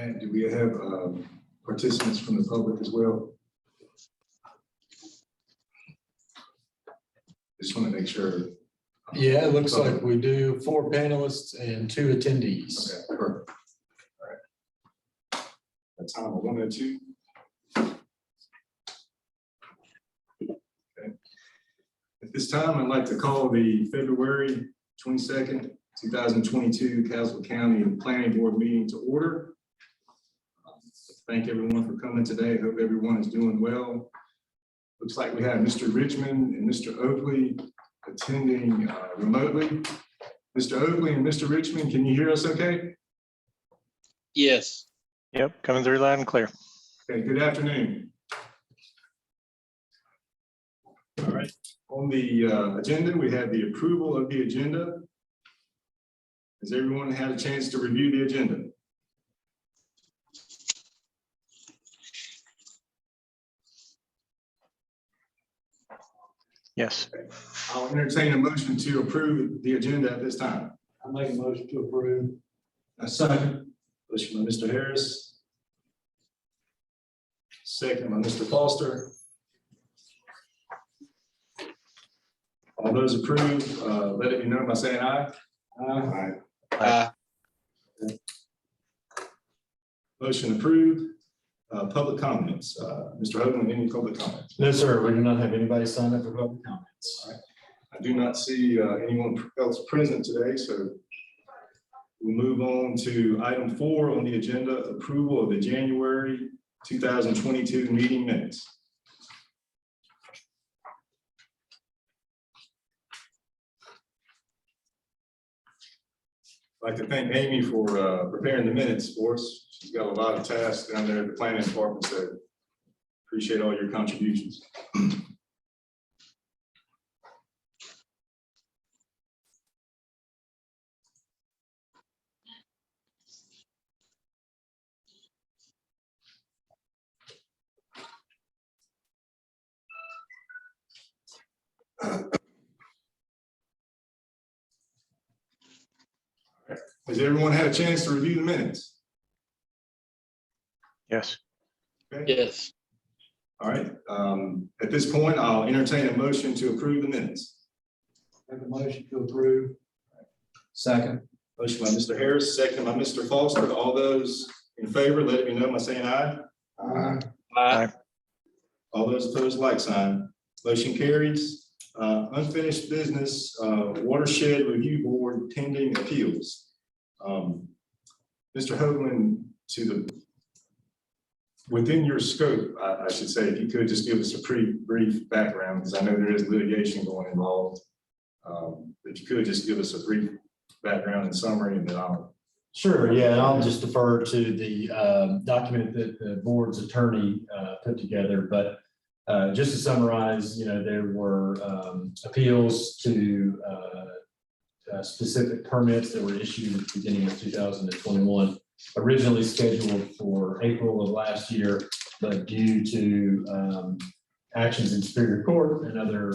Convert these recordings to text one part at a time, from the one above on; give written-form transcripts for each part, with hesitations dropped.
And do we have participants from the public as well? Just want to make sure. Yeah, it looks like we do 4 panelists and 2 attendees. Okay, perfect. All right. That's time of 1:02. Okay. At this time, I'd like to call the February 22nd, 2022 Castle County Planning Board meeting to order. Thank everyone for coming today. Hope everyone is doing well. Looks like we have Mr. Richmond and Mr. Oakley attending remotely. Mr. Oakley and Mr. Richmond, can you hear us okay? Yes. Yep, coming through loud and clear. Okay, good afternoon. All right, on the agenda, we have the approval of the agenda. Has everyone had a chance to review the agenda? Yes. I'll entertain a motion to approve the agenda at this time. I make a motion to approve. A second. Motion by Mr. Harris. Second by Mr. Foster. All those approve, let it be known by saying aye. Aye. Motion approved. Public comments. Mr. Hoagland, any public comments? No, sir, we do not have anybody sign up for public comments. I do not see anyone else present today, so we'll move on to item 4 on the agenda, approval of the January 2022 meeting minutes. I'd like to thank Amy for preparing the minutes for us. She's got a lot of tasks down there at the planning department, so appreciate all your contributions. Has everyone had a chance to review the minutes? Yes. Okay. Yes. All right. At this point, I'll entertain a motion to approve the minutes. Make a motion to approve. Second. Motion by Mr. Harris, second by Mr. Foster. All those in favor, let it be known by saying aye. Aye. All those opposed, like sign. Motion carries. Unfinished business, Watershed Review Board pending appeals. Mr. Hoagland, within your scope, I should say, if you could just give us a pretty brief background, because I know there is litigation going involved. If you could just give us a brief background and summary, and then I'll. Sure, yeah, and I'll just defer to the document that the board's attorney put together, but just to summarize, there were appeals to specific permits that were issued at the beginning of 2021, originally scheduled for April of last year, but due to actions in Superior Court and other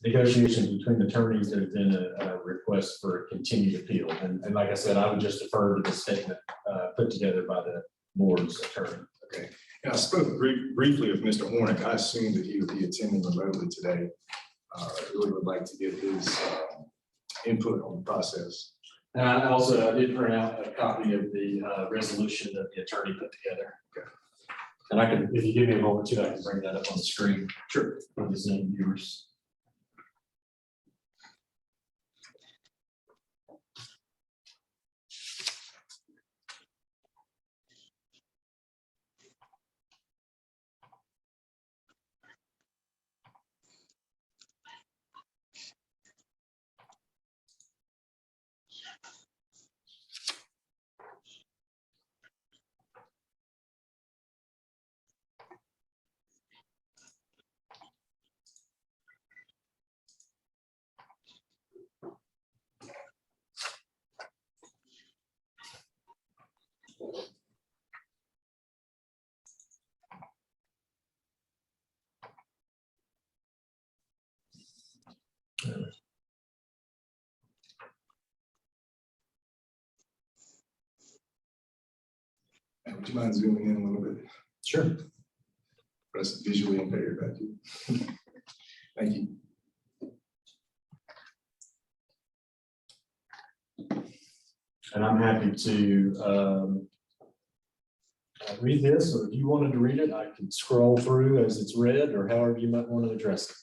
negotiations between attorneys, there's been a request for a continued appeal. And like I said, I would just defer to the statement put together by the board's attorney. Okay. And I spoke briefly with Mr. Hornick. I assumed that he would be attending remotely today. I really would like to get his input on the process. And I did print out a copy of the resolution that the attorney put together. Okay. And I can, if you give me a moment too, I can bring that up on the screen. Sure. For the Zoom viewers. Would you mind zooming in a little bit? Sure. Press visually impaired back here. Thank you. And I'm happy to read this, or if you wanted to read it, I can scroll through as it's read, or however you might want to address it.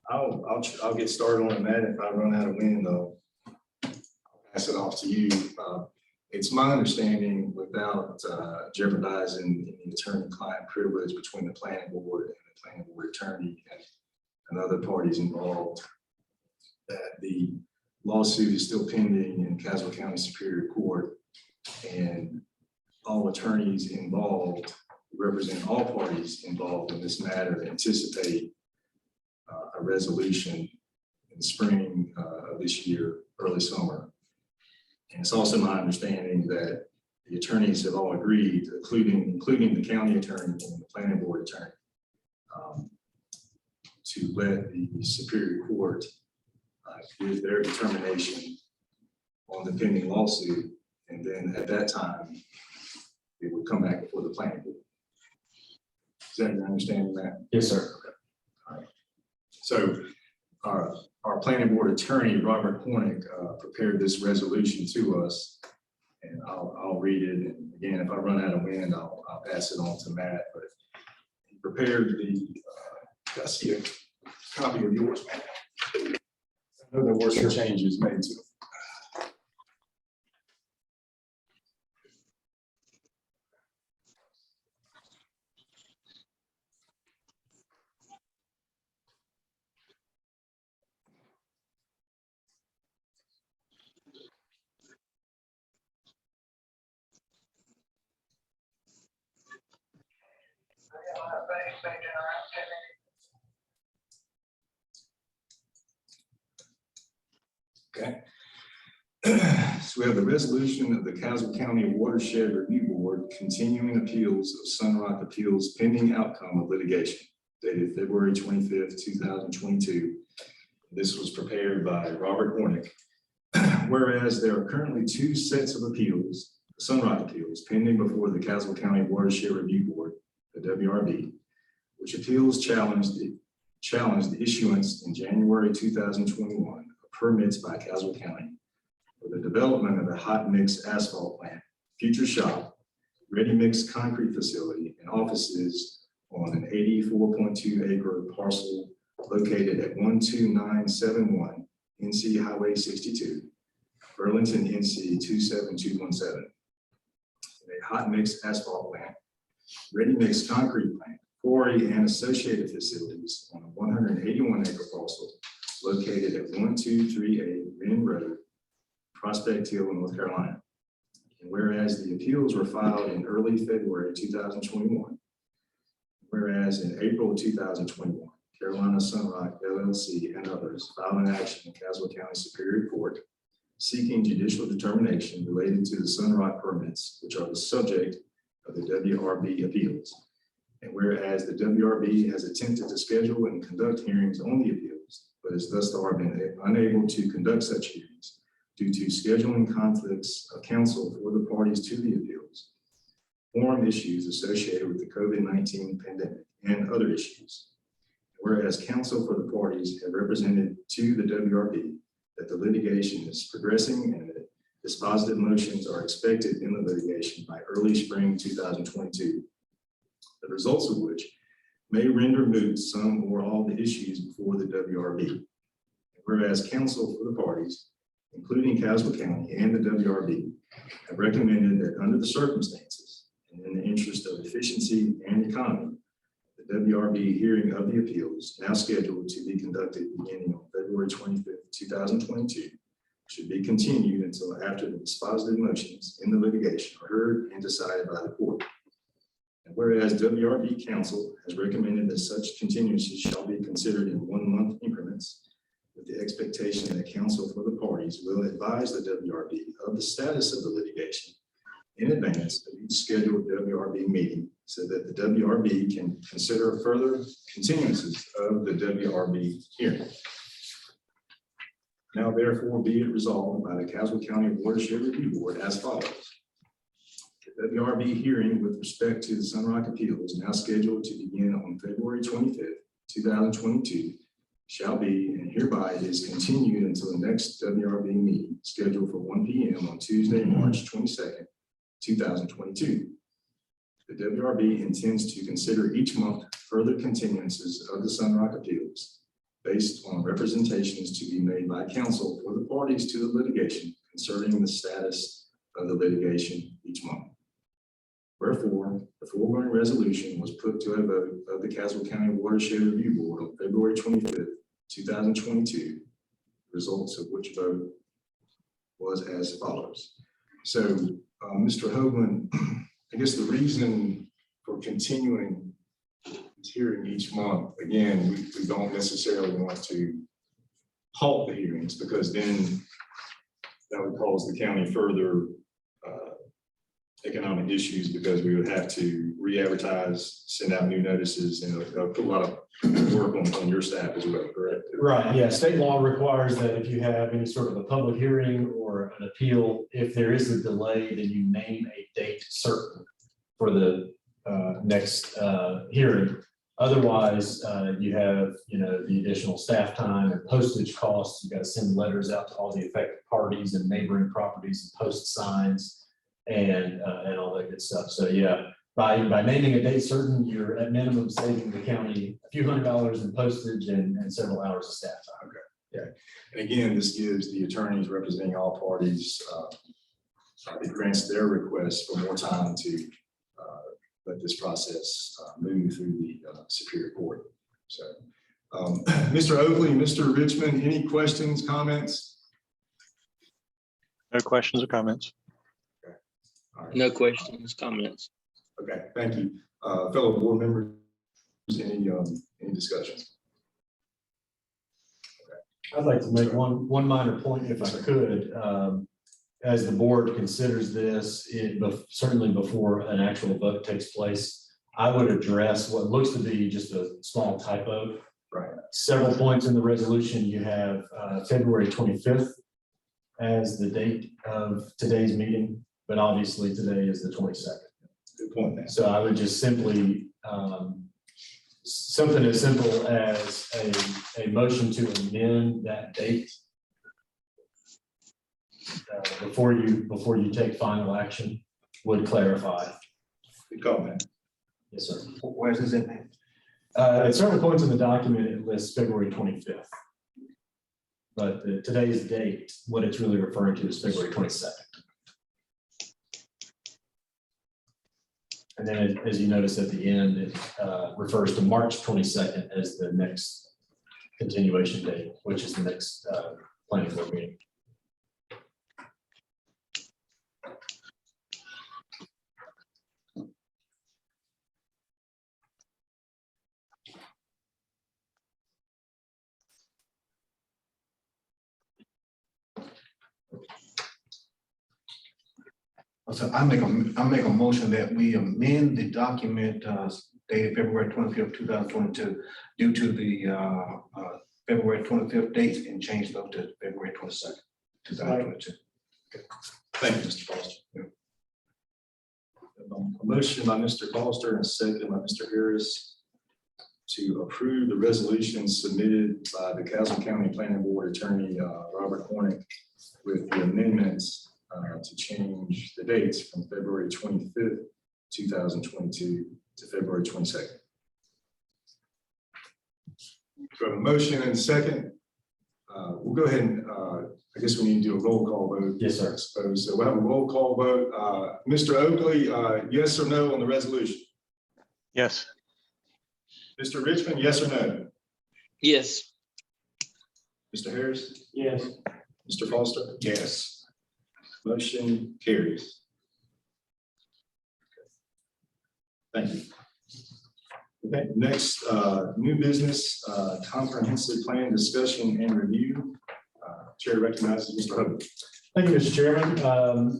I'll get started on that. If I run out of wind, I'll pass it off to you. It's my understanding, without jeopardizing any attorney-client privilege between the planning board and the planning board attorney and other parties involved, that the lawsuit is still pending in Caswell County Superior Court, and all attorneys involved, represent all parties involved in this matter, anticipate a resolution in the spring of this year, early summer. And it's also my understanding that the attorneys have all agreed, including the county attorney and the planning board attorney, to let the Superior Court give their determination on the pending lawsuit, and then at that time, it would come back before the planning board. Is that your understanding, Matt? Yes, sir. All right. So our planning board attorney, Robert Hornick, prepared this resolution to us, and I'll read it. And again, if I run out of wind, I'll pass it on to Matt. But he prepared I see a copy of yours, Matt. I know there were some changes made to it. Okay. So we have the resolution of the Caswell County Watershed Review Board continuing appeals of Sunrock Appeals pending outcome of litigation dated February 25th, 2022. This was prepared by Robert Hornick. Whereas there are currently two sets of appeals, Sunrock appeals, pending before the Caswell County Watershed Review Board, the WRB, which appeals challenged the issuance in January 2021 of permits by Caswell County for the development of a hot mix asphalt plant, future shop, ready mix concrete facility, and offices on an 84.2 acre parcel located at 12971 NC Highway 62, Burlington, NC 27217. A hot mix asphalt plant, ready mix concrete plant, quarry and associated facilities on a 181 acre parcel located at 1238 Ren Road, Prospect Hill, North Carolina. And whereas the appeals were filed in early February 2021, whereas in April 2021, Carolina Sunrock LLC and others filed an action in Caswell County Superior Court seeking judicial determination related to the Sunrock permits, which are the subject of the WRB appeals. And whereas the WRB has attempted to schedule and conduct hearings on the appeals, but has thus far been unable to conduct such hearings due to scheduling conflicts of counsel for the parties to the appeals, forum issues associated with the COVID-19 pandemic, and other issues. Whereas counsel for the parties have represented to the WRB that the litigation is progressing and that dispositive motions are expected in the litigation by early spring 2022, the results of which may render moot some or all the issues before the WRB. Whereas counsel for the parties, including Caswell County and the WRB, have recommended that under the circumstances and in the interest of efficiency and economy, the WRB hearing of the appeals, now scheduled to be conducted beginning on February 25th, 2022, should be continued until after the dispositive motions in the litigation are heard and decided by the court. And whereas WRB counsel has recommended that such continuances shall be considered in 1 month increments, with the expectation that counsel for the parties will advise the WRB of the status of the litigation in advance of each scheduled WRB meeting, so that the WRB can consider further continuances of the WRB hearing. Now therefore be it resolved by the Caswell County Watershed Review Board as follows. WRB hearing with respect to the Sunrock appeals now scheduled to begin on February 25th, 2022 shall be and hereby is continued until the next WRB meeting scheduled for 1 p.m. on Tuesday, March 22nd, 2022. The WRB intends to consider each month further continuances of the Sunrock appeals based on representations to be made by counsel for the parties to the litigation concerning the status of the litigation each month. Wherefore, the foregoing resolution was put to a vote of the Caswell County Watershed Review Board on February 25th, 2022, results of which vote was as follows. So, Mr. Hoagland, I guess the reason for continuing this hearing each month, again, we don't necessarily want to halt the hearings because then that would cause the county further economic issues because we would have to re-advertise, send out new notices, and put a lot of work on your staff as well, correct? Right, yeah, state law requires that if you have any sort of a public hearing or an appeal, if there is a delay, then you name a date certain for the next hearing. Otherwise, you have, the additional staff time and postage costs. You got to send letters out to all the affected parties and neighboring properties and post signs and all that good stuff. So yeah, by naming a date certain, you're at minimum saving the county a few $100s in postage and several hours of staff time. Okay, yeah. And again, this gives the attorneys representing all parties, it grants their request for more time to let this process move through the Superior Court. So, Mr. Oakley, Mr. Richmond, any questions, comments? No questions or comments. All right. No questions, comments. Okay, thank you. Fellow board members, any discussions? I'd like to make one minor point if I could. As the board considers this, certainly before an actual vote takes place, I would address what looks to be just a small typo. Right. Several points in the resolution, you have February 25th as the date of today's meeting, but obviously today is the 22nd. Good point, man. So I would just simply, something as simple as a motion to amend that date before you take final action would clarify. Good call, man. Yes, sir. Where's this at? At certain points in the document, it lists February 25th. But today's date, what it's really referring to is February 22nd. And then, as you notice at the end, it refers to March 22nd as the next continuation date, which is the next planning board meeting. So I make a motion that we amend the document dated February 25th, 2022, due to the February 25th dates and change those to February 22nd, 2022. Thank you, Mr. Foster. Yeah. A motion by Mr. Foster and a second by Mr. Harris to approve the resolution submitted by the Caswell County Planning Board Attorney Robert Hornick with the amendments to change the dates from February 25th, 2022 to February 22nd. We have a motion and a second. We'll go ahead and I guess we need to do a roll call vote. Yes, sir. I suppose. So we'll have a roll call vote. Mr. Oakley, yes or no on the resolution? Yes. Mr. Richmond, yes or no? Yes. Mr. Harris? Yes. Mr. Foster? Yes. Motion carries. Thank you. Okay, next, new business, comprehensive plan discussion and review. Chair recognizes Mr. Hoagland. Thank you, Mr. Chairman.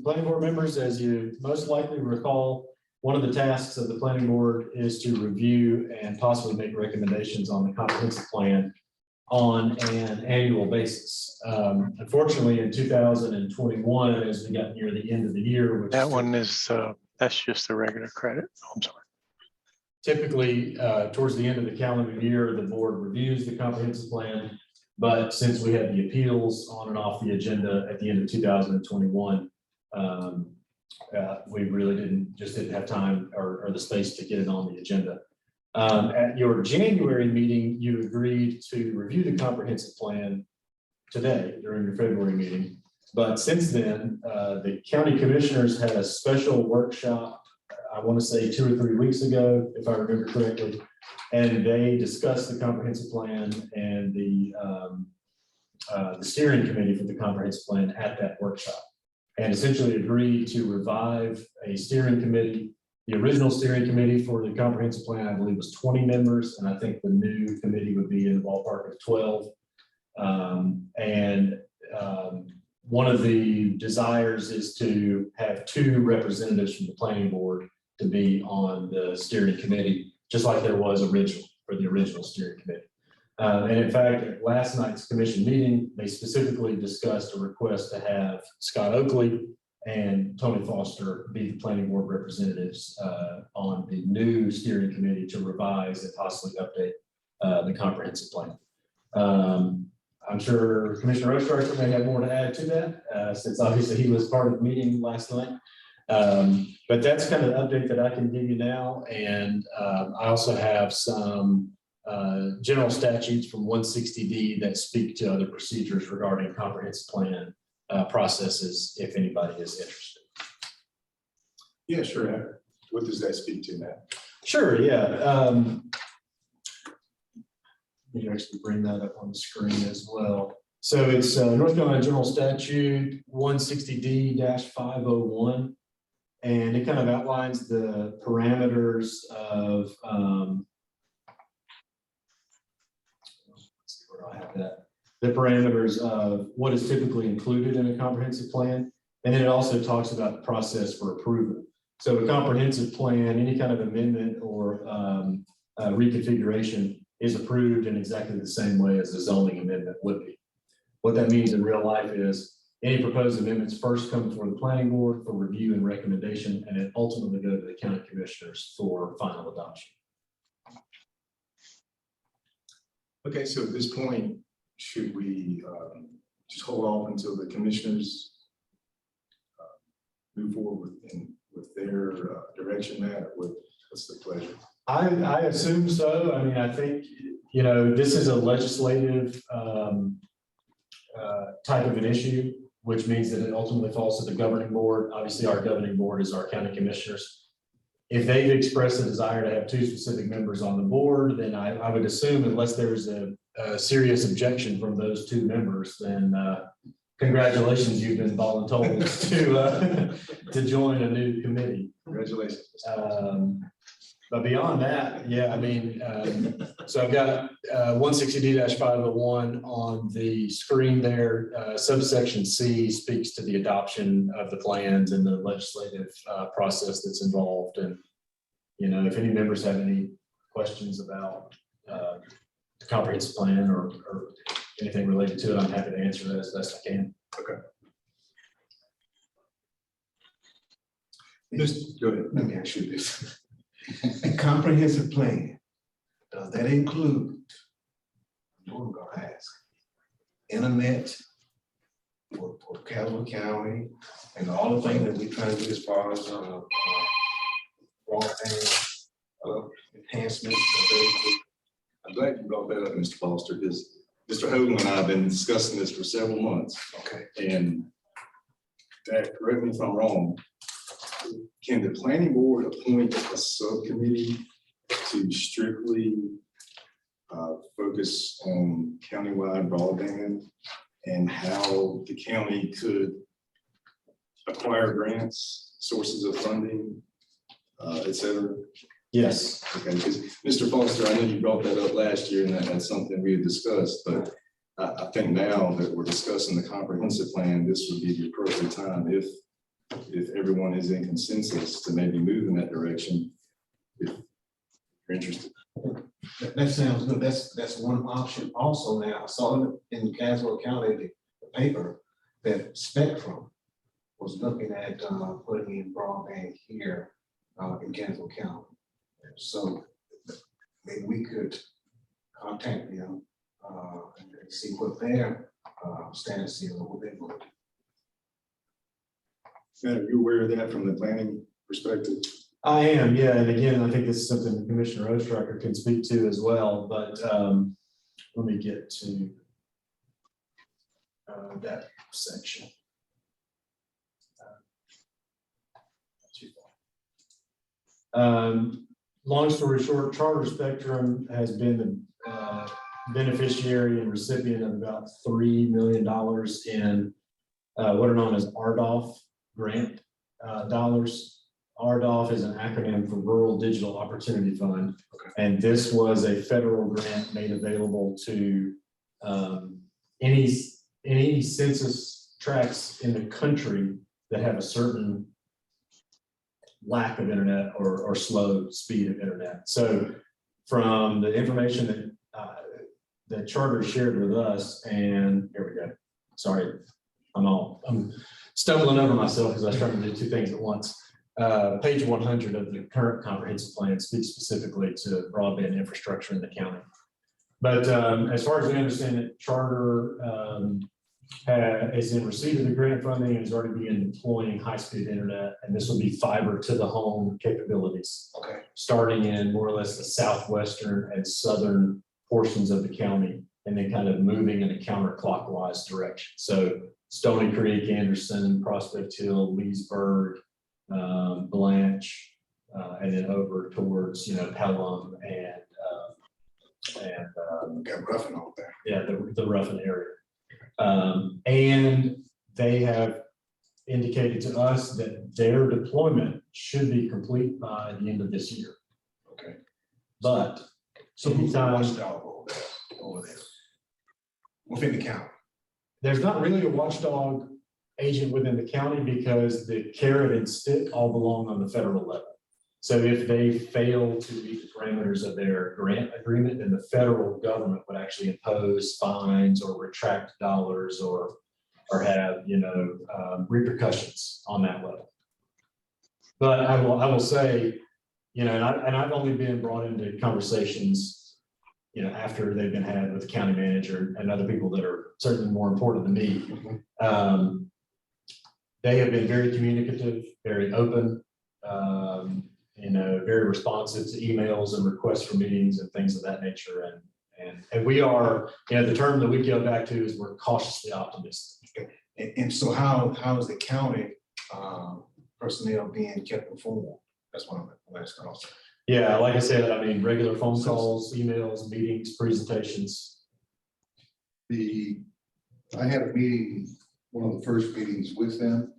Planning board members, as you most likely recall, one of the tasks of the planning board is to review and possibly make recommendations on the comprehensive plan on an annual basis. Unfortunately, in 2021, as we got near the end of the year, which That one is That's just the regular credit. Oh, I'm sorry. Typically, towards the end of the calendar year, the board reviews the comprehensive plan. But since we had the appeals on and off the agenda at the end of 2021, we really didn't have time or the space to get it on the agenda. At your January meeting, you agreed to review the comprehensive plan today during your February meeting. But since then, the county commissioners had a special workshop, I want to say 2 or 3 weeks ago, if I remember correctly. And they discussed the comprehensive plan and the steering committee for the comprehensive plan at that workshop. And essentially agreed to revive a steering committee. The original steering committee for the comprehensive plan, I believe, was 20 members, and I think the new committee would be in the ballpark of 12. One of the desires is to have 2 representatives from the planning board to be on the steering committee, just like there was for the original steering committee. And in fact, at last night's commission meeting, they specifically discussed a request to have Scott Oakley and Tony Foster be the planning board representatives on the new steering committee to revise and possibly update the comprehensive plan. I'm sure Commissioner Osterreicher may have more to add to that, since obviously he was part of the meeting last night. But that's kind of the update that I can give you now. And I also have some general statutes from 160D that speak to other procedures regarding comprehensive plan processes, if anybody is interested. Yeah, sure. What does that speak to now? Sure, yeah. Let me actually bring that up on the screen as well. So it's North Carolina General Statute 160D-501, and it kind of outlines the parameters of let's see where I have that. The parameters of what is typically included in a comprehensive plan, and then it also talks about the process for approval. So a comprehensive plan, any kind of amendment or reconfiguration is approved in exactly the same way as the zoning amendment would be. What that means in real life is any proposed amendments first come before the planning board for review and recommendation, and then ultimately go to the county commissioners for final adoption. Okay, so at this point, should we just hold off until the commissioners move forward with their direction? Matt, what's the pleasure? I assume so. I mean, I think, you know, this is a legislative type of an issue, which means that it ultimately falls to the governing board. Obviously, our governing board is our county commissioners. If they've expressed a desire to have 2 specific members on the board, then I would assume, unless there's a serious objection from those 2 members, then congratulations, you've been voluntold to join a new committee. Congratulations. But beyond that, yeah, I mean, so I've got 160D-501 on the screen there. Subsection C speaks to the adoption of the plans and the legislative process that's involved. And, you know, if any members have any questions about the comprehensive plan or anything related to it, I'm happy to answer that as best I can. Okay. Just go ahead. Let me ask you this. A comprehensive plan, does that include, you know what I'm gonna ask, internet for Caswell County and all the things that we try to do as far as broadband enhancements? I'm glad you brought that up, Mr. Foster, because Mr. Hogan and I have been discussing this for several months. Okay. And that, correct me if I'm wrong, can the planning board appoint a subcommittee to strictly focus on countywide broadband and how the county could acquire grants, sources of funding, et cetera? Yes. Okay, because Mr. Foster, I know you brought that up last year and that's something we had discussed, but I think now that we're discussing the comprehensive plan, this would be the appropriate time if everyone is in consensus to maybe move in that direction, if you're interested. That sounds good. That's one option. Also, now I saw in Caswell County, the paper, that Spectrum was looking at putting in broadband here in Gainesville County. So maybe we could contact them and see what their stance is, or what they want. Matt, are you aware of that from the planning perspective? I am, yeah, and again, I think this is something Commissioner Ostracker can speak to as well, but let me get to that section. Long story short, Charter Spectrum has been the beneficiary and recipient of about $3 million in what are known as RDOF grant dollars. RDOF is an acronym for Rural Digital Opportunity Fund. Okay. And this was a federal grant made available to any census tracts in the country that have a certain lack of internet or slow speed of internet. So from the information that Charter shared with us, and here we go. Sorry, I'm stumbling over myself because I was trying to do two things at once. Page 100 of the current comprehensive plan speaks specifically to broadband infrastructure in the county. But as far as we understand it, Charter is in receipt of the grant funding and is already being deploying high-speed internet, and this will be fiber to the home capabilities. Okay. Starting in more or less the southwestern and southern portions of the county, and then kind of moving in a counterclockwise direction. So Stony Creek, Anderson, Prospect Hill, Leesburg, Blanche, and then over towards, Pelham and Got Ruffin over there. yeah, the Ruffin area. And they have indicated to us that their deployment should be complete by the end of this year. Okay. But So who's the anytime- watchdog over there? Within the county. there's not really a watchdog agent within the county because the carrot and stick all belong on the federal level. So if they fail to meet the parameters of their grant agreement, then the federal government would actually impose fines or retract dollars or have, repercussions on that level. But I will say, and I've only been brought into conversations, after they've been had with the county manager and other people that are certainly more important than me. They have been very communicative, very open, very responsive to emails and requests for meetings and things of that nature. And we are, the term that we go back to is we're cautiously optimistic. And so how is the county personnel being kept informed? That's what I'm asking also. Yeah, like I said, regular phone calls, emails, meetings, presentations. I had a meeting, one of the first meetings with them.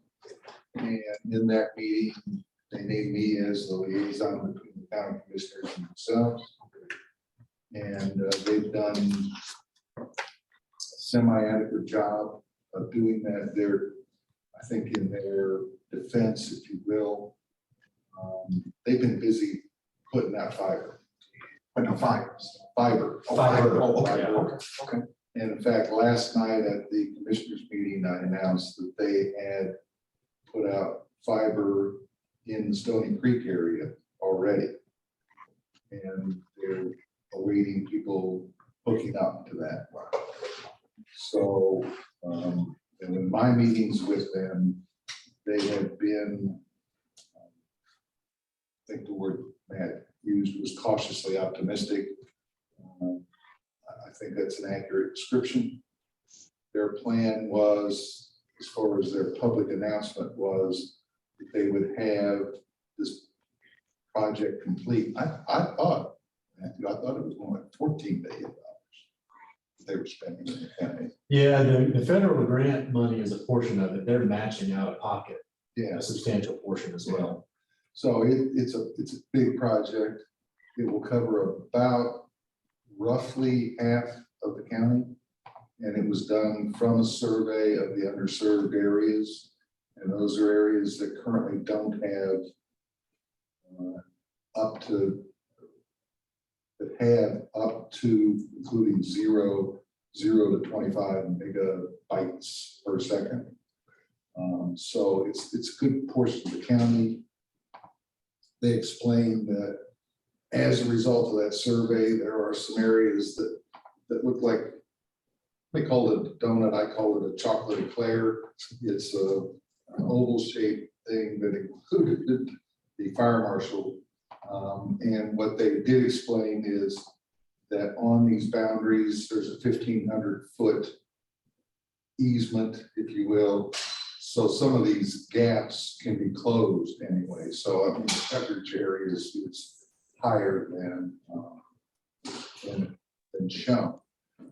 And in that meeting, they named me as the liaison between the county commissioners and themselves. And they've done a semi-adequate job of doing that. They're, I think in their defense, if you will, they've been busy putting out fiber. But no fires. Fiber. Fiber. Oh, okay, Fiber. okay. And in fact, last night at the commissioners meeting, I announced that they had put out fiber in the Stony Creek area already. And they're awaiting people hooking up to that. So, and in my meetings with them, they have been, I think the word Matt used was cautiously optimistic. I think that's an accurate description. Their plan was, as far as their public announcement was, that they would have this project complete. I thought it was more like $14 million they were spending in the county. Yeah, the federal grant money is a portion of it. They're matching out of pocket Yeah, a substantial portion as well. so it's a big project. It will cover about roughly half of the county. And it was done from a survey of the underserved areas. And those are areas that currently don't have up to including 0 to 25 megabytes per second. So it's a good portion of the county. They explained that as a result of that survey, there are some areas that look like, they call it a donut, I call it a chocolate eclair. It's an oval shaped thing that included the fire marshal. And what they did explain is that on these boundaries, there's a 1,500-foot easement, if you will. So some of these gaps can be closed anyway. So I mean, the coverage area is higher than shown.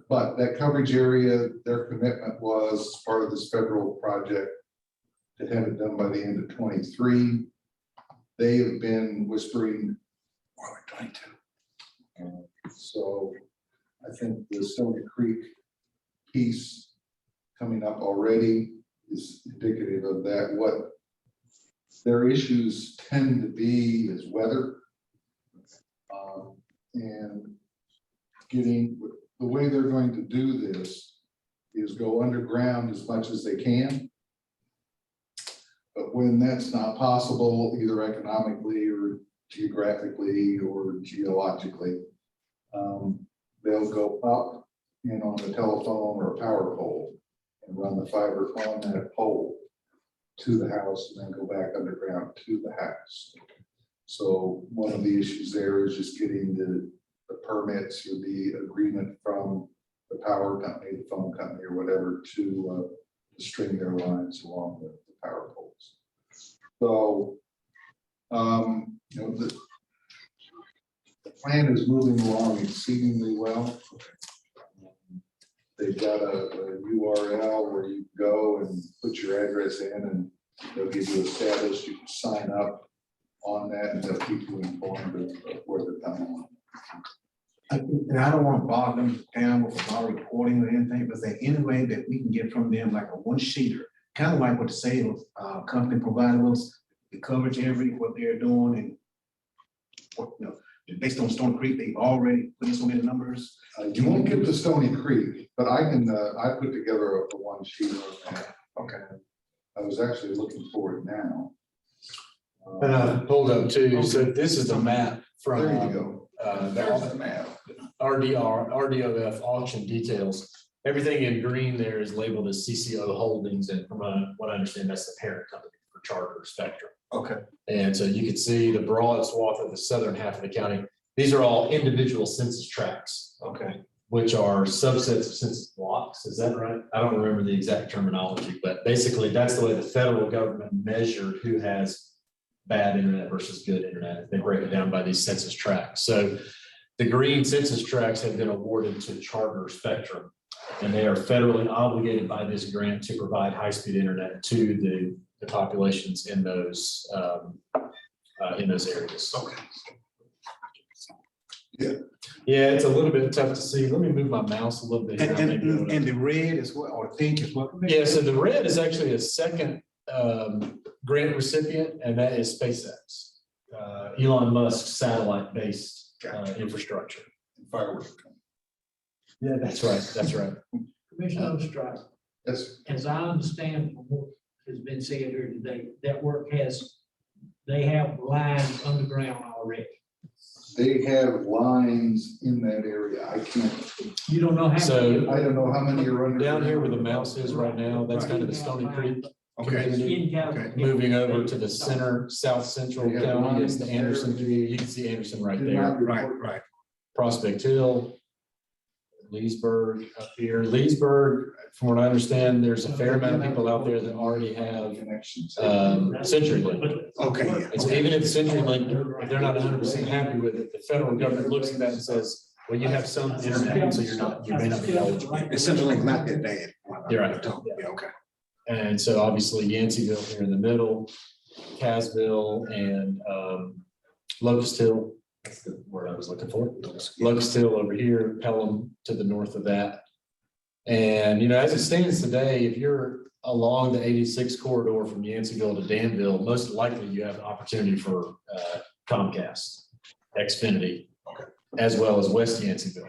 But that coverage area, their commitment was part of this federal project to have it done by the end of 23. They have been whispering, more like 22. So I think the Stony Creek piece coming up already is indicative of that. What their issues tend to be is weather. And getting, the way they're going to do this is go underground as much as they can. But when that's not possible, either economically or geographically or geologically, they'll go up and on a telephone or a power pole and run the fiber on that pole to the house and then go back underground to the house. So one of the issues there is just getting the permits or the agreement from the power company, the phone company or whatever to string their lines along with the power poles. So, you know, the plan is moving along exceedingly well. They've got a URL where you go and put your address in and they'll give you a status. You can sign up on that and they'll keep you informed of where they're coming. And I don't want to bog them down with our reporting or anything, but is there any way that we can get from them like a one-sheeter, kind of like what the sales company provided us, the coverage area, what they're doing, and what, you know, based on Stony Creek, they've already put in so many numbers. You won't get to Stony Creek, but I can, I put together a one sheet on that. Okay. I was actually looking for it now. And I pulled up too, so this is the map from. There you go. There's the map. RDOF auction details. Everything in green there is labeled as CCO Holdings, and from what I understand, that's the parent company for Charter Spectrum. Okay. And so you can see the broad swath of the southern half of the county. These are all individual census tracts, Okay. which are subsets of census blocks. Is that right? I don't remember the exact terminology, but basically that's the way the federal government measured who has bad internet versus good internet. They break it down by these census tracts. So the green census tracts have been awarded to Charter Spectrum, and they are federally obligated by this grant to provide high-speed internet to the populations in those areas. Okay. Yeah, it's a little bit tough to see. Let me move my mouse a little bit. here. And the red is what, or pink is what? Yeah, so the red is actually a second grant recipient, and that is SpaceX, Elon Musk's satellite-based infrastructure. Fireworks. Yeah, that's right. That's right. Commissioner Strike, Yes, as I understand from what has been said here today, that work they have lines underground already. they have lines in that area. I can't, You don't know how. So- I don't know how many are running. Down here where the mouse is right now, that's kind of the Stony Creek community. Moving over to the center, south central county is the Anderson community. You can see Anderson right there. Right. Prospect Hill, Leesburg up here. Leesburg, from what I understand, there's a fair amount of people out there that already have Connections. CenturyLink. Okay. And so even if CenturyLink, if they're not 100% happy with it, the federal government looks at that and says, well, you have some internet, so you may not be eligible. It's something like not that bad. You're right. Yeah, okay. And so obviously Yanceyville here in the middle, Casville and Locust Hill. That's the word I was looking for. Locust Hill over here, Pelham to the north of that. And, you know, as it stands today, if you're along the 86 corridor from Yanceyville to Danville, most likely you have an opportunity for Comcast, Xfinity, as well as West Yanceyville.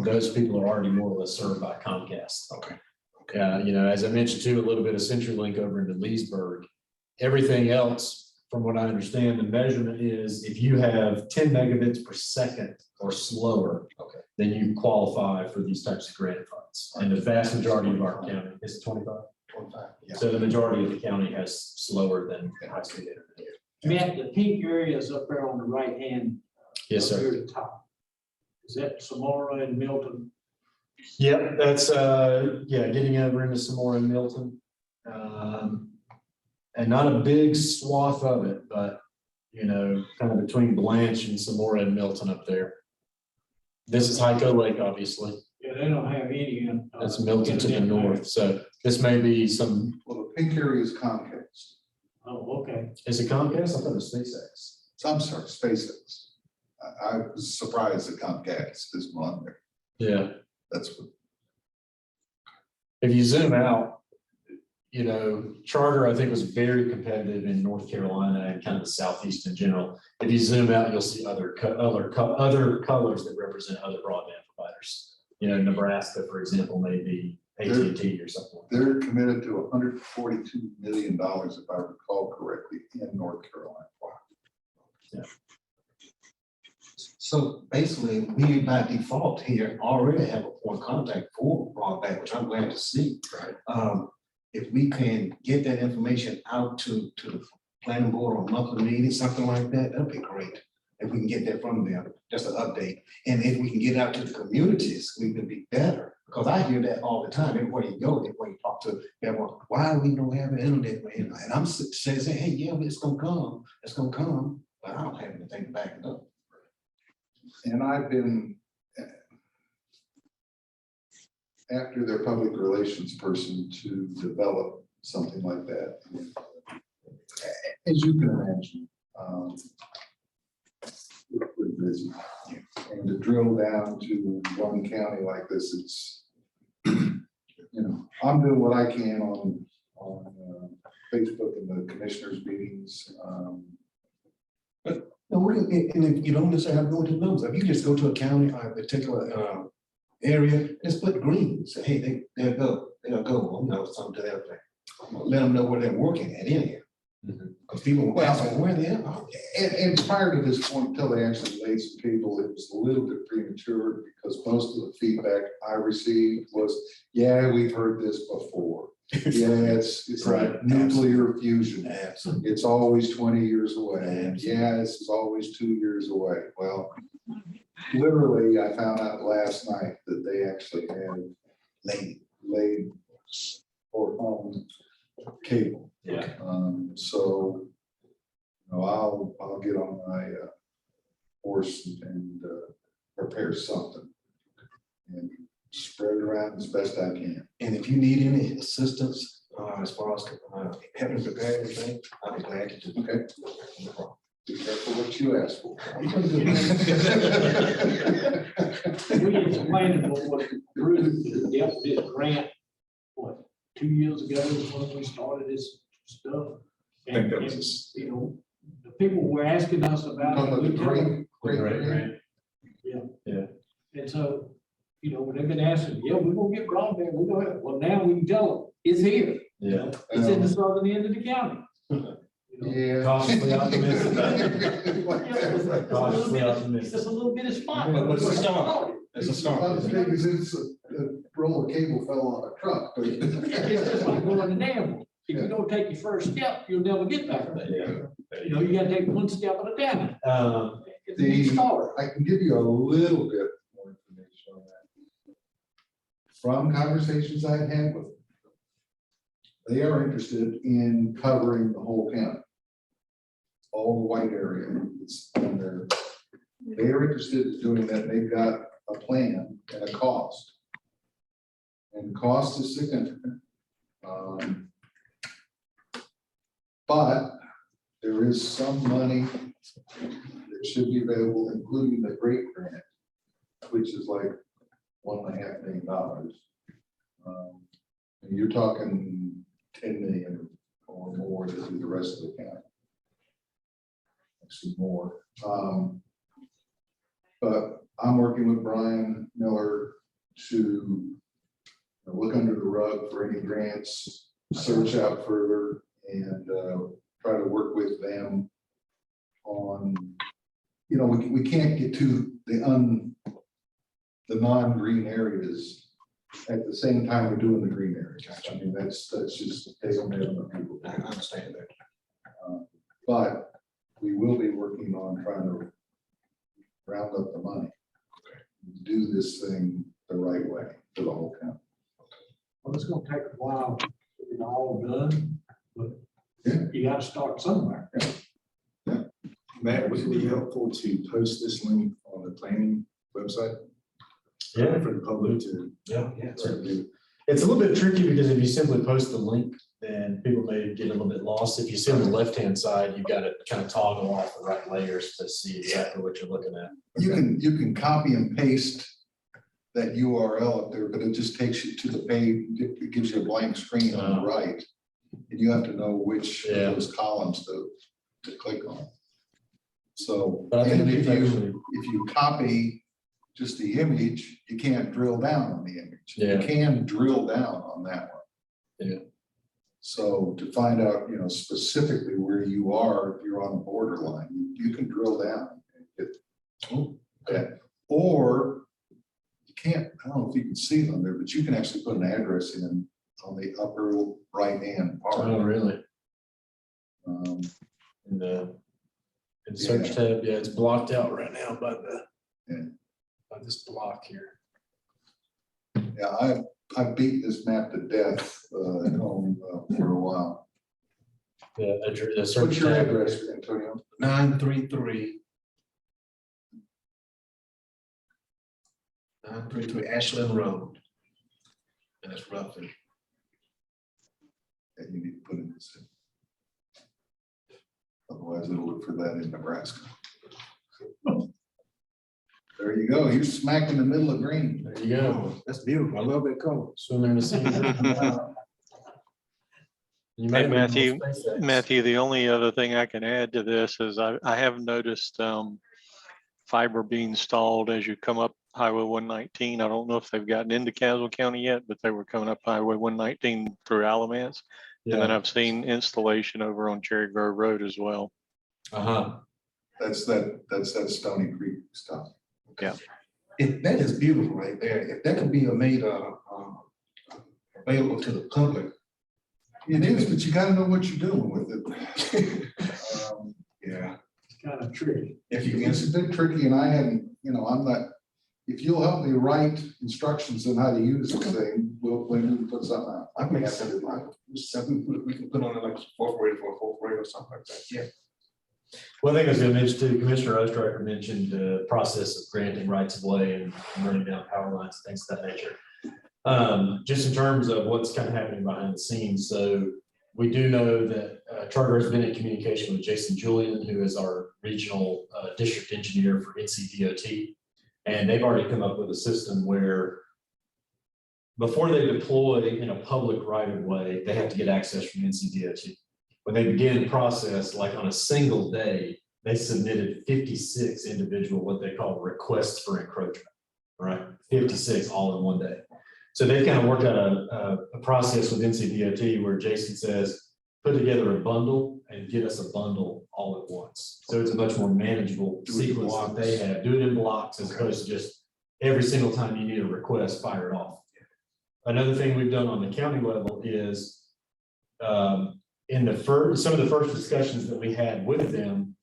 Those people are already more or less served by Comcast. Okay. You know, as I mentioned too, a little bit of CenturyLink over into Leesburg. Everything else, from what I understand, the measurement is if you have 10 megabits per second or slower, then you qualify for these types of grant funds. And the vast majority of our county is 25. 25, yeah. So the majority of the county has slower than high-speed internet. Matt, the pink area is up there on the right hand. Yes, up sir. there at the top. Is that Samora and Milton? Yep, that's, yeah, getting over into Samora and Milton. And not a big swath of it, but, you know, kind of between Blanche and Samora and Milton up there. This is Hyco Lake, obviously. Yeah, they don't have any. That's Milton to the north. So this may be some, Well, the pink area is Comcast. Oh, okay. is it Comcast? I thought it was SpaceX. I'm sorry, SpaceX. I was surprised that Comcast is on there. Yeah. That's what. If you zoom out, you know, Charter, I think, was very competitive in North Carolina and kind of the Southeast in general. If you zoom out, you'll see other colors that represent other broadband providers. You know, Nebraska, for example, may be AT&T or something. They're committed to $142 million, if I recall correctly, in North Carolina. So basically, we by default here already have a point of contact for broadband, which I'm glad to see. Right. If we can get that information out to the planning board or monthly meeting, something like that, that'd be great. If we can get that from them, just an update. And if we can get out to the communities, we can be better. Because I hear that all the time, everywhere you go, everywhere you talk to everyone, why we don't have the internet? And I'm saying, hey, yeah, it's gonna come, but I don't have anything to back it up. And I've been, after their public relations person to develop something like that. As you can imagine, we're pretty busy. And to drill down to one county like this, it's, you know, I'm doing what I can on Facebook and the commissioners meetings. No, and if you don't necessarily have to go into numbers, if you just go to a county, or a particular area, just put green, say, hey, they'll go, you know, something to that effect. Let them know where they're working at in here. Because people will ask, where they are. And prior to this point, until they actually laid some cable, it was a little bit premature because most of the feedback I received was, yeah, we've heard this before. Yeah, it's like nuclear fusion. Absolutely. It's always 20 years away. And yeah, this is always 2 years away. Well, literally, I found out last night that they actually had laid or owned cable. Yeah. So, you know, I'll get on my horse and prepare something and spread it around as best I can. And if you need any assistance, as far as having prepared anything, I'll be glad to do. Okay. No problem. Be careful what you ask for. We explained what approved this grant, what, 2 years ago when we started this stuff. I think that And, was- you know, the people were asking us about. Talking about it. the We tell them, great Right. and so, you know, when they've been asking, yeah, we're gonna get broadband, we're gonna, well, now we can tell them, it's here. You know, It's in the southern end of the county. You know? Yeah. Cautiously optimistic. Yeah, Cautiously it's optimistic. just a little bit of spot. But it's a start. It's a Not start. as big as it's a roll of cable fell on a truck, but. It's just like going to Danville. If you don't take your first step, you'll never get there. Yeah. You know, you gotta take one step at a time. It's a The- big start. I can give you a little bit more information on that. From conversations I've had with them, they are interested in covering the whole county. All the white area is on there. They are interested in doing that. They've got a plan and a cost. And the cost is significant. But there is some money that should be available, including the great grant, which is like $1.5 million. And you're talking 10 million or more to do the rest of the county. Actually more. But I'm working with Brian Miller to look under the rug for any grants, search out further and try to work with them on, you know, we can't get to the non-green areas at the same time we're doing the green areas. I mean, that's just taking it on the people. I understand that. But we will be working on trying to round up the money. Do this thing the right way for the whole county. Well, it's gonna take a while to get it all done, but Yeah. you gotta start somewhere. Matt, would it be helpful to post this link on the planning website? Yeah. For the public to. Yeah. Certainly. It's a little bit tricky because if you simply post the link, then people may get a little bit lost. If you see on the left-hand side, you've got to kind of toggle off the right layers to see exactly what you're looking at. You can copy and paste that URL up there, but it just takes you to the page. It gives you a blank screen on the right. And you have to know which of those columns to click on. So, But I think and if you copy just the image, you can't drill down on the image. Yeah. You can drill down on that one. Yeah. So to find out, you know, specifically where you are, if you're on the borderline, you can drill down and get that. Or you can't, I don't know if you can see it on there, but you can actually put an address in on the upper right-hand part. Oh, really? In the search Yeah. tab, yeah, it's blocked out right now by Yeah. this block here. Yeah, I beat this map to death at home for a while. The search What's your tab. address, Antonio? 933 Ashland Road. And it's roughly. And you need to put in this. Otherwise, it'll look for that in Nebraska. There you go. You're smack in the middle of green. There you go. That's beautiful. I love that color. Swimming in the sea. You Hey, may Matthew, be on SpaceX. Matthew, the only other thing I can add to this is I have noticed fiber being installed as you come up Highway 119. I don't know if they've gotten into Caswell County yet, but they were coming up Highway 119 through Alamance. And then Yeah. I've seen installation over on Cherry Grove Road as well. Uh-huh. That's that Stony Creek stuff. That is beautiful right there. If that could be made available to the public. It is, but you gotta know what you're doing with it. Yeah, It's kind of tricky. it's a bit tricky and I hadn't, you know, I'm not, if you'll help me write instructions on how to use this thing, we'll put something out. I can make something, we can put on it like fourth grade for a fourth grade or something like that. Yeah. One thing I was going to mention too, Commissioner Ostraker mentioned the process of granting rights of way and running down power lines, things of that nature. Just in terms of what's kind of happening behind the scenes. So we do know that Charter has been in communication with Jason Julian, who is our regional district engineer for NCDOT. And they've already come up with a system where before they deploy in a public right of way, they have to get access from NCDOT. When they begin the process, like on a single day, they submitted 56 individual, what they call requests for encroachment, right? 56 all in one day. So they've kind of worked out a process with NCDOT where Jason says, put together a bundle and get us a bundle all at once. So it's a much more manageable sequence that they have. Do it in blocks as opposed to just every single time you need a request, fire it off. Another thing we've done on the county level is in some of the first discussions that we had with them,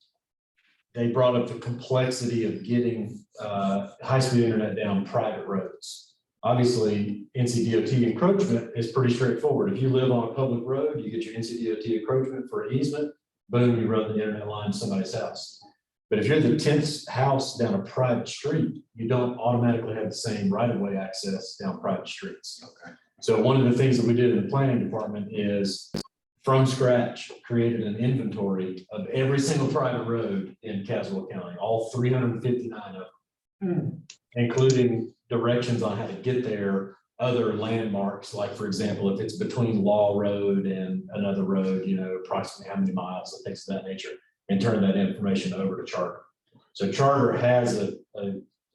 they brought up the complexity of getting high-speed internet down private roads. Obviously, NCDOT encroachment is pretty straightforward. If you live on a public road, you get your NCDOT encroachment for an easement, boom, you run the internet line to somebody's house. But if you're the 10th house down a private street, you don't automatically have the same right-of-way access down private streets. Okay. So one of the things that we did in the planning department is from scratch, created an inventory of every single private road in Caswell County, all 359 of them, including directions on how to get there, other landmarks, like for example, if it's between Law Road and another road, you know, approximately how many miles and things of that nature, and turn that information over to Charter. So Charter has a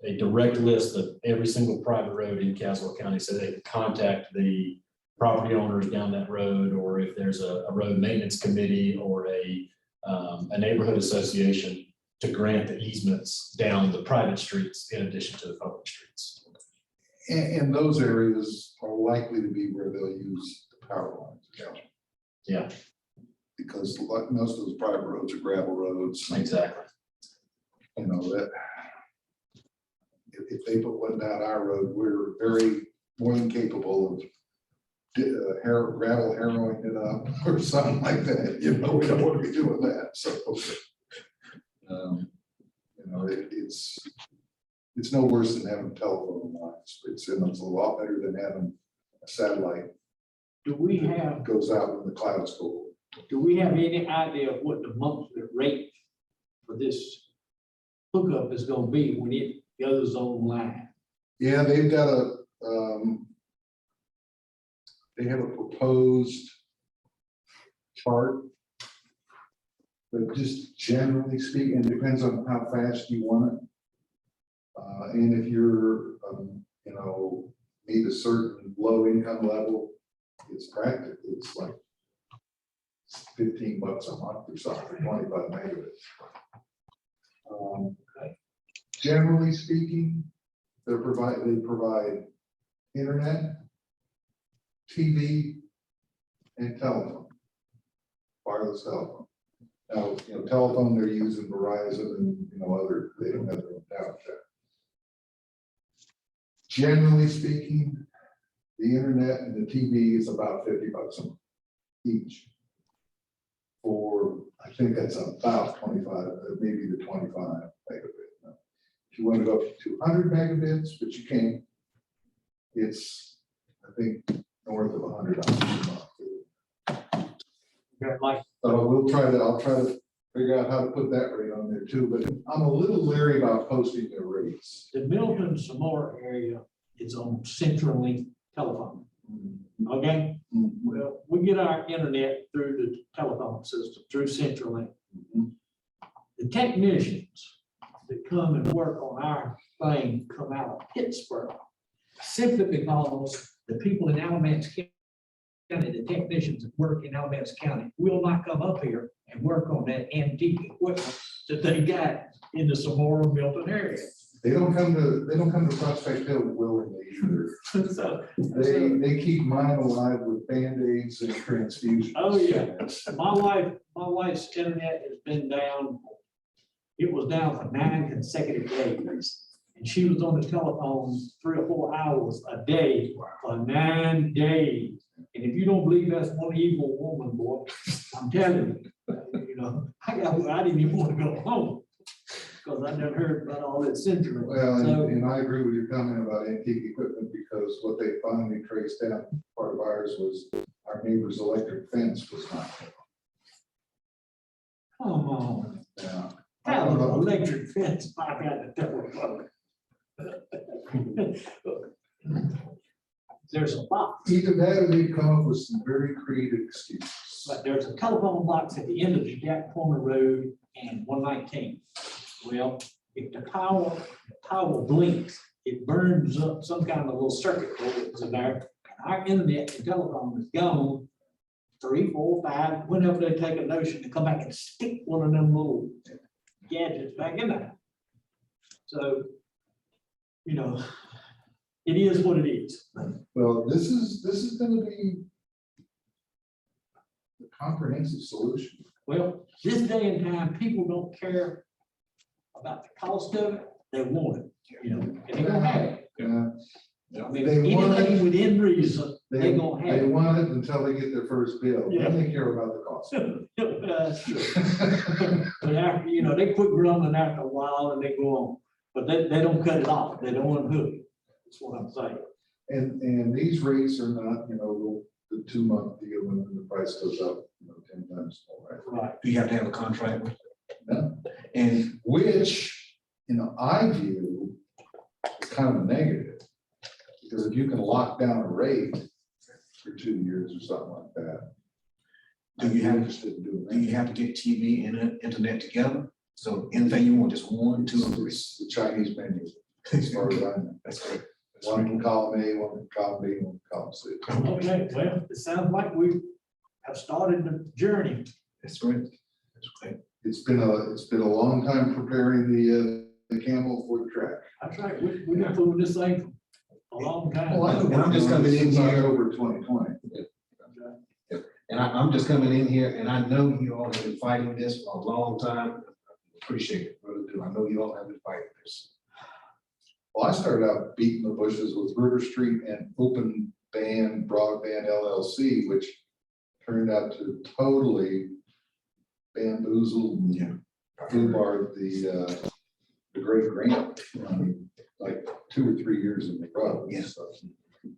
a direct list of every single private road in Caswell County, so they can contact the property owners down that road, or if there's a road maintenance committee or a neighborhood association to grant the easements down the private streets in addition to the public streets. And those areas are likely to be where they'll use the power lines. Yeah, Because like most of those private roads are gravel roads. exactly. You know, that if they put one down our road, we're very more than capable of gravel harrowing it up or something like that. You know, we don't want to be doing that. So, you know, it's no worse than having telephone lines. It's a lot better than having a satellite Do we have, goes out when the clouds go. do we have any idea of what the monthly rate for this hookup is gonna be when it goes online? Yeah, they've got they have a proposed chart. But just generally speaking, it depends on how fast you want it. And if you're, you know, need a certain low income level, it's practically, it's like $15 a month or something, 25 megabits. Generally speaking, they provide internet, TV, and telephone, wireless telephone. Now, you know, telephone, they're using Verizon and, you know, other, they don't have their own tower check. Generally speaking, the internet and the TV is about $50 a month each. For, I think that's about 25, maybe the 25 megabit. Now, if you want to go up to 200 megabits, but you can't, it's, I think, north of $100 a month. Like, So I'll try to figure out how to put that rate on there too, but I'm a little leery about posting their rates. the Milton Samora area is on CenturyLink telephone, okay? Well, we get our internet through the telephone system, through CenturyLink. The technicians that come and work on our thing come out of Pittsburgh, simply because the people in Alamance County, the technicians that work in Alamance County, will not come up here and work on that antique equipment that they got in the Samora Milton area. They don't come to Prospect Hill willingly either. So, They keep mine alive with Band-Aids and transfusions. oh, yeah. My wife's internet has been down. It was down for 9 consecutive days. And she was on the telephone 3 or 4 hours a day for 9 days. And if you don't believe that's one evil woman, boy, I'm telling you, know, I didn't even want to go home because I never heard about all that century. Well, So, and I agree with your comment about antique equipment because what they finally traced down, part of ours was our neighbor's electric fence was not. come on, Yeah. how an electric fence pop out the telephone? There's a box, Either that or they come up with some very creative excuses. but there's a telephone box at the end of the Jack Corner Road and 119. Well, if the power blinks, it burns up some kind of little circuit boards in there. And our internet and telephone is gone 3, 4, 5, whenever they take a notion to come back and stick one of them little gadgets back in there. So, you know, it is what it is. Well, this is gonna be the comprehensive solution. Well, this day and time, people don't care about the cost of it, they want it, you know, and they're gonna have it. I mean, They want anything it. within reason, They they gonna have they it. want it until they get their first bill, then they care about the cost. Sure. But after, you know, they quit grumbling after a while and they go on, but they don't cut it off, they don't unhook it, that's what I'm saying. And these rates are not, you know, the 2-month deal when the price goes up, you know, 10 times more, right? Right. Do you have to have a contract with? No. And Which, you know, I view as kind of a negative. Because if you can lock down a rate for 2 years or something like that. Do you have- interested in doing do you that? have to get TV and internet together? So anything you want, just 1, 2, or 3. It's the Chinese menu. as far as I know. That's great. That's One great. can column A, one can column B, one can column C. Okay, well, it sounds like we have started the journey. That's great. That's great. It's been a long time preparing the camel for the track. That's right, we've been doing this thing a long time. Well, and I'm just coming in Since here, October 2020. and I'm just coming in here, and I know you all have been fighting this for a long time. Appreciate it, really do. I know you all have been fighting this. Well, I started out beating the bushes with River Street and Open Band Broadband LLC, which turned out to totally bamboozle and Yeah. foobarred the great grant. I mean, like 2 or 3 years in a row. Yes. So,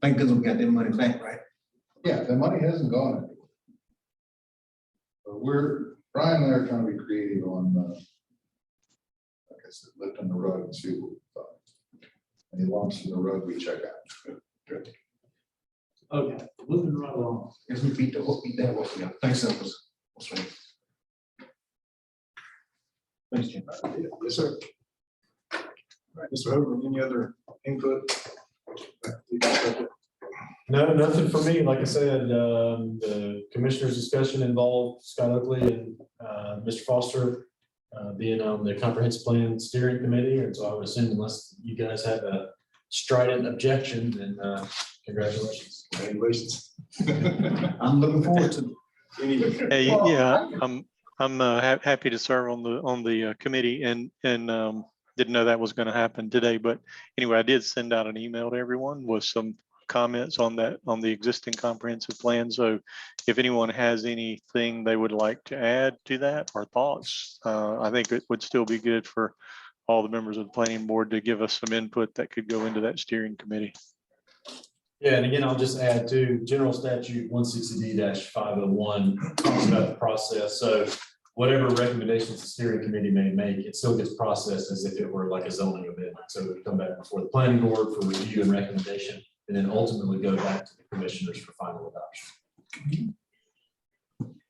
Thank goodness we got that money back, right? yeah, the money hasn't gone anywhere. But Brian and I are trying to be creative on, like I said, lifting the rug and see what we thought. Any lumps in the rug we check out. Okay, moving right along. As we beat that horse, yeah. Thanks, Elvis. That's right. Thanks, Jim. Yes, sir. All right, Mr. Hogan, any other input? No, nothing for me. Like I said, the commissioners' discussion involved Scott Oakley and Mr. Foster being on the comprehensive plan steering committee. And so I would assume unless you guys have a strident objection, then congratulations. Congratulations. I'm looking forward to it. Any, Hey, yeah, I'm happy to serve on the committee and didn't know that was going to happen today. But anyway, I did send out an email to everyone with some comments on the existing comprehensive plan. So if anyone has anything they would like to add to that or thoughts, I think it would still be good for all the members of the planning board to give us some input that could go into that steering committee. Yeah, and again, I'll just add to General Statute 160D-501 talks about the process. So whatever recommendations the steering committee may make, it still gets processed as if it were like a zoning amendment. So it would come back before the planning board for review and recommendation, and then ultimately go back to the commissioners for final adoption.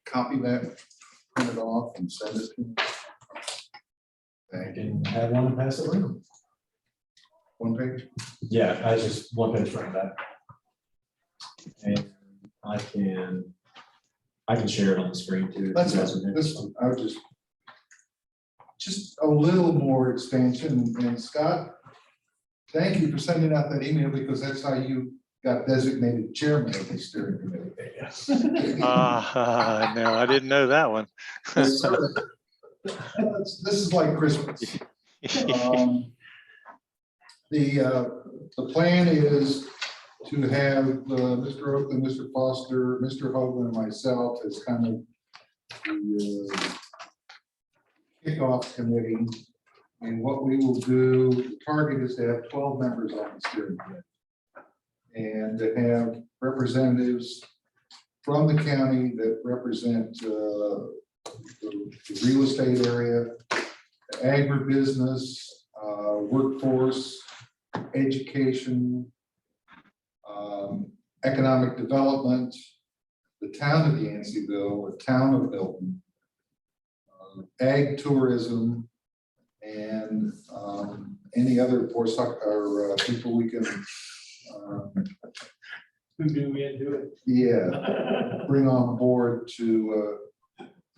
Copy that, print it off and send it to me. I can have one and pass it around. 1 page. Yeah, I just one page front back. And I can share it on the screen too. if That's you guys would be this interested. one, I would just a little more expansion. And Scott, thank you for sending out that email because that's how you got designated chairman of the steering committee. No, I didn't know that one. Yes, sir. This is like Christmas. The plan is to have Mr. Oakley, Mr. Foster, Mr. Hoagland, and myself as kind of the kickoff committee. And what we will do, the target is to have 12 members on the steering committee. And to have representatives from the county that represent the real estate area, the agribusiness, workforce, education, economic development, the town of Yanceyville, the town of Milton, ag tourism, and any other people we can, Who do we into it? yeah, bring on board to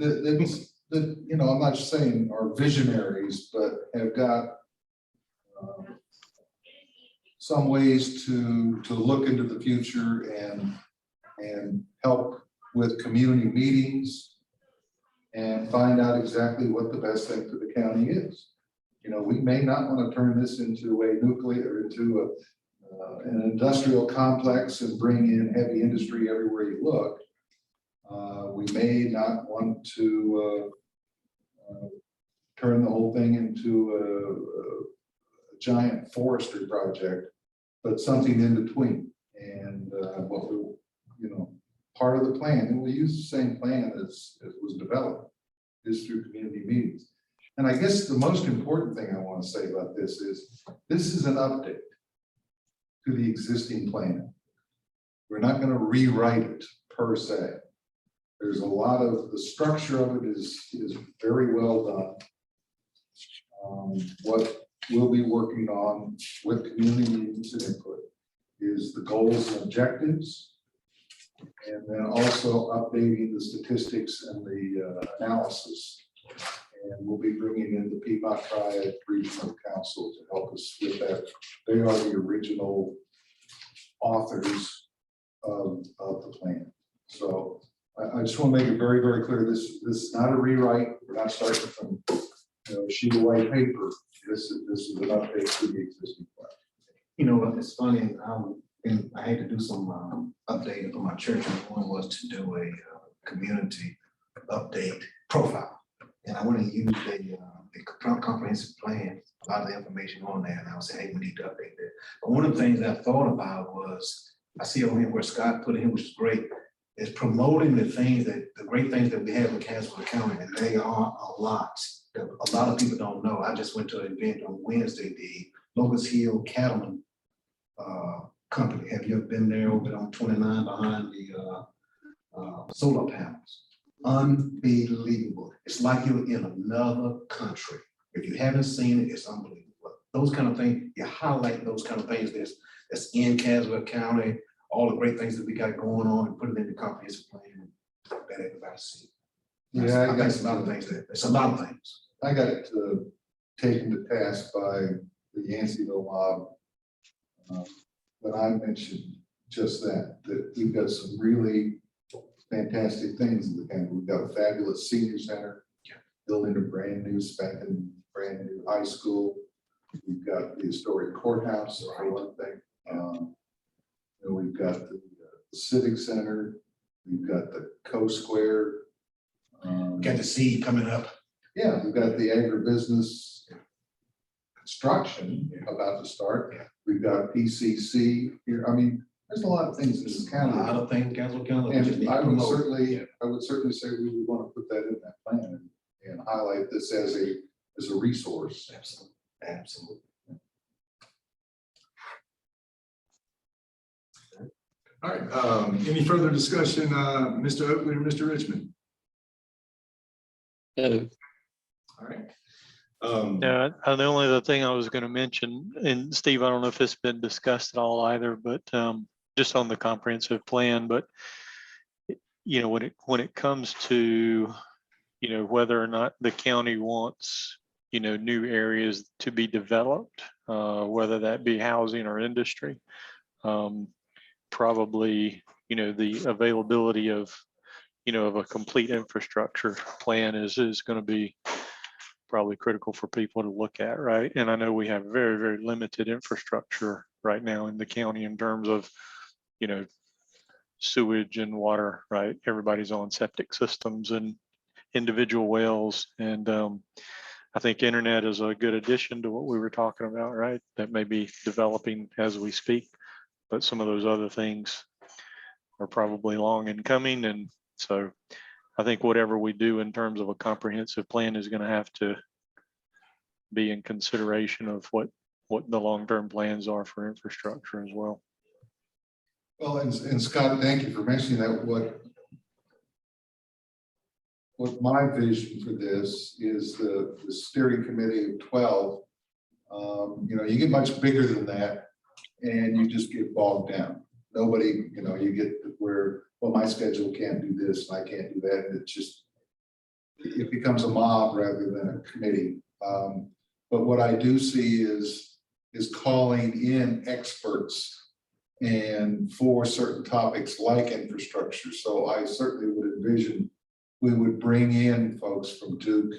I'm not saying are visionaries, but have got some ways to look into the future and help with community meetings and find out exactly what the best thing for the county is. We may not want to turn this into an industrial complex and bring in heavy industry everywhere you look. We may not want to turn the whole thing into a giant forestry project, but something in between. And what we, part of the plan, and we use the same plan as was developed, is through community meetings. And I guess the most important thing I want to say about this is an update to the existing plan. We're not going to rewrite it per se. There's a lot of, the structure of it is very well done. What we'll be working on with community meetings and input is the goals and objectives. And then also updating the statistics and the analysis. And we'll be bringing in the Piedmont Triad Regional Council to help us with that. They are the original authors of the plan. So I just want to make it very, very clear, this is not a rewrite. We're not starting from a sheet of white paper. This is an update to the existing plan. You know, it's funny, and I had to do some updating for my church, and one was to do a community update profile. And I went and used a comprehensive plan, a lot of the information on there, and I was saying, hey, we need to update that. But one of the things I thought about was, I see over here where Scott put it in, which is great, is promoting the great things that we have in Caswell County, and they are a lot. That a lot of people don't know. I just went to an event on Wednesday, the Locust Hill Cattleman Company. Have you ever been there over on 29 behind the solar panels? Unbelievable. It's like you're in another country. If you haven't seen it, it's unbelievable. Those kind of things, you highlight those kind of things that's in Caswell County, all the great things that we got going on, and put it in the comprehensive plan that everybody sees. Yeah, I think it's a lot of things it's a lot of things. I got taken to task by the Yanceyville mob when I mentioned just that we've got some really fantastic things in the county. We've got a fabulous senior center, building a brand new, spanking brand new high school. We've got the historic courthouse, for one thing. And we've got the civic center. We've got the Co-Square. Got the seed coming up. Yeah, we've got the agribusiness construction about to start. We've got PCC here. I mean, there's a lot of things in this A county. lot of things, Caswell County. we just need And to I would promote. certainly say we would want to put that in that plan and highlight this as a resource. Absolutely, absolutely. All right, any further discussion, Mr. Oakley or Mr. Richmond? No, All right. Yeah, and the only other thing I was going to mention, and Steve, I don't know if it's been discussed at all either, but just on the comprehensive plan, but you know, when it comes to, you know, whether or not the county wants, you know, new areas to be developed, whether that be housing or industry, probably, you know, the availability of, you know, of a complete infrastructure plan is going to be probably critical for people to look at, right? And I know we have very, very limited infrastructure right now in the county in terms of, you know, sewage and water, right? Everybody's on septic systems and individual wells. And I think internet is a good addition to what we were talking about, right? That may be developing as we speak, but some of those other things are probably long in coming. And so I think whatever we do in terms of a comprehensive plan is going to have to be in consideration of what the long-term plans are for infrastructure as well. Well, and Scott, thank you for mentioning that. What my vision for this is the steering committee of 12. You know, you get much bigger than that and you just get bogged down. Nobody, you know, you get where, well, my schedule can't do this and I can't do that. And it becomes a mob rather than a committee. But what I do see is calling in experts and for certain topics like infrastructure. So I certainly would envision we would bring in folks from Duke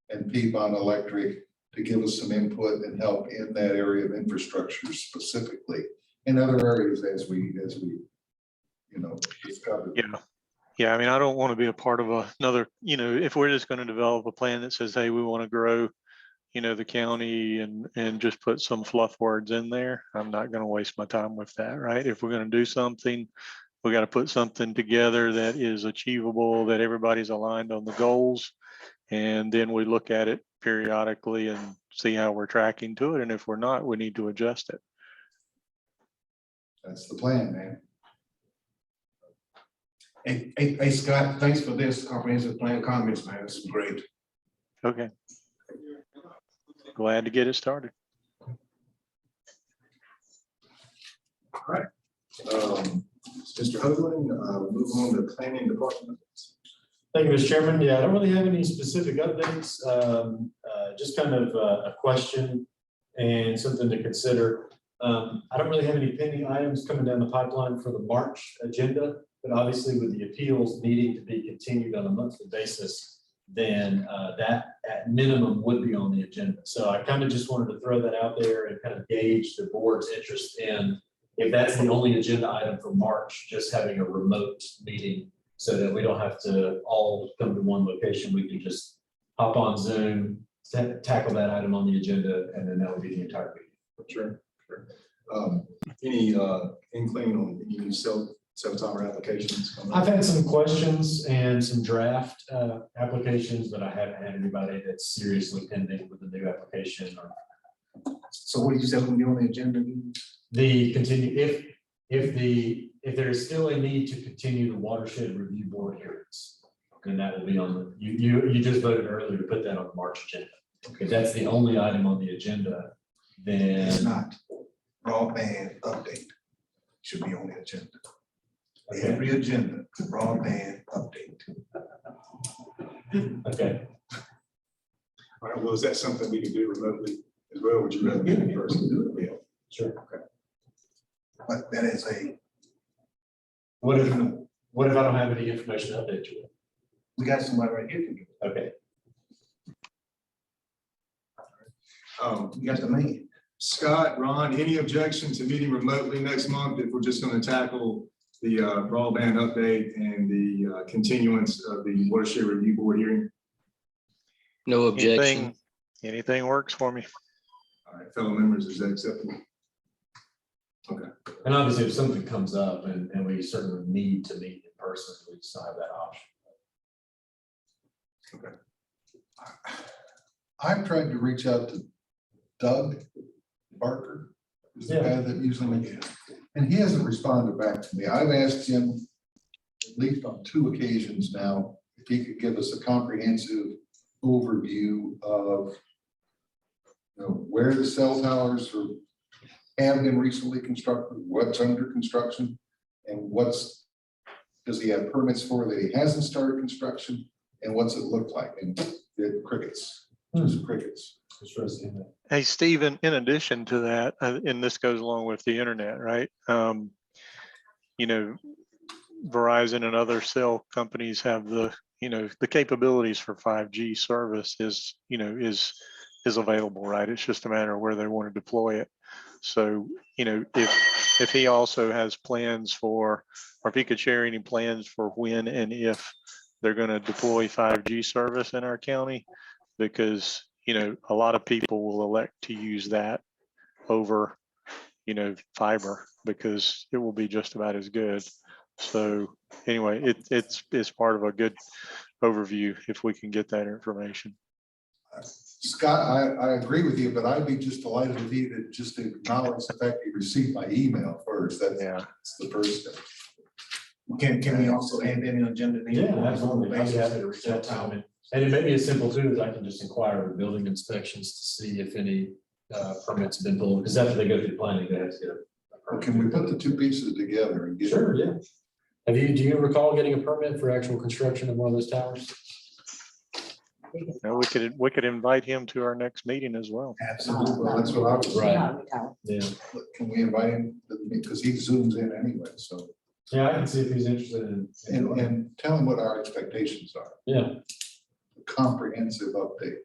and Piedmont Electric to give us some input and help in that area of infrastructure specifically, in other areas as we you know, discover. Yeah. I mean, I don't want to be a part of another, you know, if we're just going to develop a plan that says, hey, we want to grow, you know, the county and just put some fluff words in there, I'm not going to waste my time with that, right? If we're going to do something, we got to put something together that is achievable, that everybody's aligned on the goals. And then we look at it periodically and see how we're tracking to it. And if we're not, we need to adjust it. That's the plan, man. Hey, Scott, thanks for this comprehensive plan comments, man. This is great. Okay. Glad to get it started. Mr. Hoagland, move on to planning department. Thank you, Mr. Chairman. Yeah, I don't really have any specific updates, just kind of a question and something to consider. I don't really have any pending items coming down the pipeline for the March agenda, but obviously with the appeals needing to be continued on a monthly basis, then that at minimum would be on the agenda. So I kind of just wanted to throw that out there and kind of gauge the board's interest in, if that's the only agenda item for March, just having a remote meeting so that we don't have to all come to one location. We can just hop on Zoom, tackle that item on the agenda, and then that would be the entire meeting. Sure, sure. Any inkling on any new cell tower applications coming I've up? had some questions and some draft applications, but I haven't had anybody that's seriously pending with a new application or So what did you say will be on the agenda? the continue, if there is still a need to continue the watershed review board hearings, then that will be on the, you just voted earlier to put that on the March agenda. If that's the only item on the agenda, It's then, not. Broadband update should be on the agenda. okay, Every agenda, broadband update. okay. All right, well, is that something we can do remotely as well? Would you rather be in person do it? Yeah. Sure. But that is What if I don't have any information to update you we got somebody right here. with? Okay. We got the man. Scott, Ron, any objection to meeting remotely next month if we're just going to tackle the broadband update and the continuance of the watershed review board hearing? No objection. Anything works for me. All right, fellow members, is that acceptable? And obviously, if something comes up and we certainly need to meet in person, we still have that option. I've tried to reach out to Doug Barker, who's the guy that usually, and he hasn't responded back to me. I've asked him at least on 2 occasions now, if he could give us a comprehensive overview of, you know, where the cell towers have been recently constructed, what's under construction, and does he have permits for that he hasn't started construction, and what's it look like? And the crickets, just crickets. Hey, Stephen, in addition to that, and this goes along with the internet, right? You know, Verizon and other cell companies have the capabilities for 5G service is available, right? It's just a matter of where they want to deploy it. So, if he also has plans for, or if he could share any plans for when and if they're going to deploy 5G service in our county, because a lot of people will elect to use that over, fiber, because it will be just about as good. So anyway, it's part of a good overview if we can get that information. Scott, I agree with you, but I'd be just delighted if he could just acknowledge the fact he received my email first. That's the first step. Can we also add that in agenda? then? Yeah, absolutely. I'd be happy to reach out to him. And it may be as simple too, as I can just inquire with building inspections to see if any permits have been pulled, because after they go through planning, they have to get a permit. Can we put the 2 pieces together and get? Sure, yeah. Do you recall getting a permit for actual construction of one of those towers? Now we could invite him to our next meeting as well. Absolutely. Well, that's what I was. Right. Yeah. Can we invite him, because he zooms in anyway, so, Yeah, I can see if he's interested in. and tell him what our expectations are. Yeah, Comprehensive update.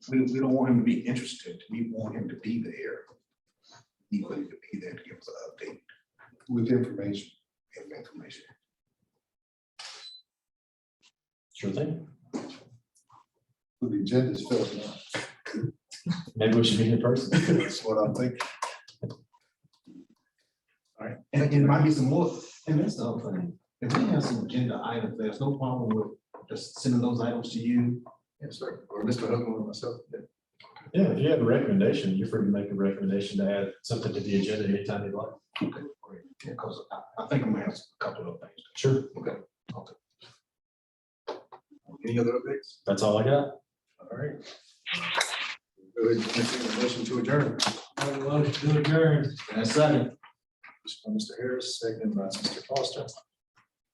We don't want him to be interested. We want him to be there. We want him to be there to give us an update With information. and information. sure thing. The agenda is filling up. Maybe we should be in person. That's what I'm thinking. All right, and it might be some more, and that's the other thing. If we have some agenda items, there's no problem with just sending those items to you. Yes, sir. Or Mr. Hoagland or myself. Yeah, if you have a recommendation, you're free to make a recommendation to add something to the agenda anytime you'd like. Okay, great. Yeah, because I think I'm gonna have a couple of things. Sure. Okay. Any other updates? That's all I got. All right. Go ahead and entertain a motion to adjourn. Motion to adjourn. And a second. by Mr. Harris, second by Mr. Foster.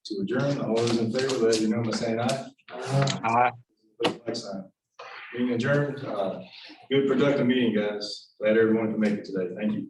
To adjourn, all those in favor, let you know by saying aye. Aye. Like sign. Being adjourned, good productive meeting, guys. Glad everyone could make it today. Thank you.